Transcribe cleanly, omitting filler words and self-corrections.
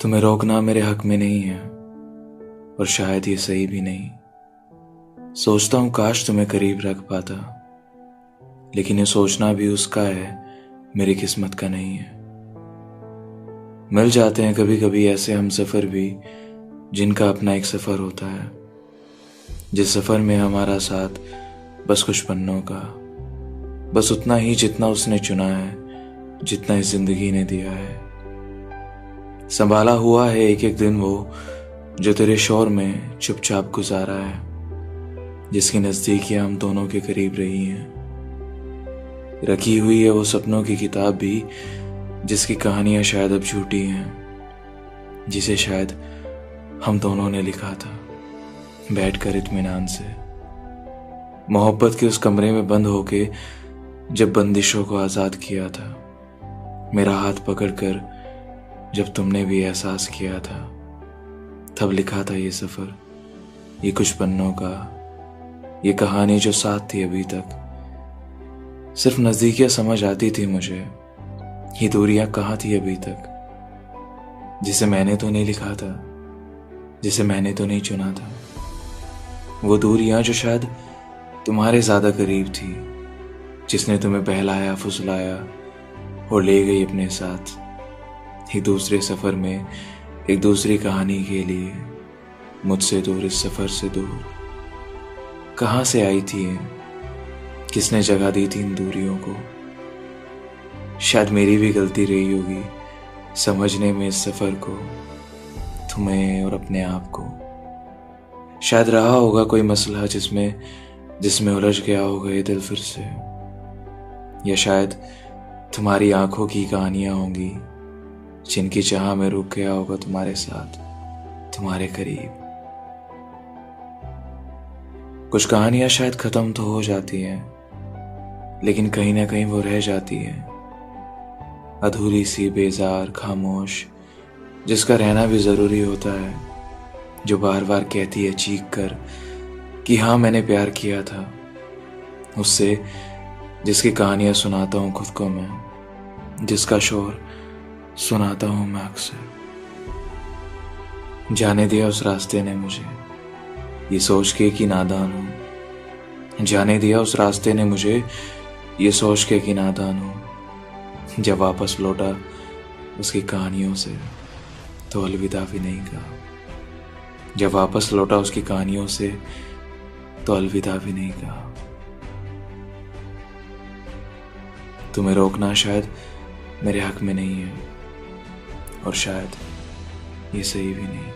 तुम्हें रोकना मेरे हक में नहीं है और शायद ये सही भी नहीं। सोचता हूँ काश तुम्हें करीब रख पाता, लेकिन ये सोचना भी उसका है, मेरी किस्मत का नहीं है। मिल जाते हैं कभी कभी ऐसे हम सफ़र भी, जिनका अपना एक सफ़र होता है, जिस सफ़र में हमारा साथ बस कुछ पन्नों का, बस उतना ही जितना उसने चुना है, जितना इस जिंदगी ने दिया है। संभाला हुआ है एक एक दिन वो, जो तेरे शोर में चुपचाप गुजारा है, जिसकी नज़दीकियां हम दोनों के करीब रही हैं। रखी हुई है वो सपनों की किताब भी, जिसकी कहानियां शायद अब झूठी हैं, जिसे शायद हम दोनों ने लिखा था बैठकर इत्मीनान से, मोहब्बत के उस कमरे में बंद होके, जब बंदिशों को आज़ाद किया था, मेरा हाथ पकड़कर जब तुमने भी एहसास किया था, तब लिखा था ये सफ़र, ये कुछ पन्नों का, ये कहानी जो साथ थी अभी तक। सिर्फ नज़दीकियां समझ आती थी मुझे, ये दूरियां कहाँ थी अभी तक, जिसे मैंने तो नहीं लिखा था, जिसे मैंने तो नहीं चुना था। वो दूरियां जो शायद तुम्हारे ज़्यादा करीब थी, जिसने तुम्हें बहलाया फुसलाया और ले गई अपने साथ, एक दूसरे सफ़र में, एक दूसरी कहानी के लिए, मुझसे दूर इस सफ़र से दूर। कहाँ से आई थी ये, किसने जगह दी थी इन दूरियों को? शायद मेरी भी गलती रही होगी समझने में इस सफ़र को, तुम्हें और अपने आप को। शायद रहा होगा कोई मसला जिसमें उलझ गया होगा ये दिल फिर से, या शायद तुम्हारी आंखों की कहानियां होंगी, जिनकी चाह में रुक गया होगा तुम्हारे साथ, तुम्हारे करीब। कुछ कहानियां शायद खत्म तो हो जाती हैं, लेकिन कहीं ना कहीं वो रह जाती है, अधूरी सी, बेजार, खामोश, जिसका रहना भी ज़रूरी होता है, जो बार बार कहती है चीख कर कि हाँ मैंने प्यार किया था उससे, जिसकी कहानियां सुनाता हूँ खुद को मैं, जिसका शोर सुनाता हूँ मैं अक्सर। जाने दिया उस रास्ते ने मुझे, ये सोच के कि नादान हूँ। जाने दिया उस रास्ते ने मुझे, ये सोच के कि नादान हूँ। जब वापस लौटा उसकी कहानियों से, तो अलविदा भी नहीं कहा। जब वापस लौटा उसकी कहानियों से, तो अलविदा भी नहीं कहा। तुम्हें रोकना शायद मेरे हक में नहीं है और शायद ये सही भी नहीं।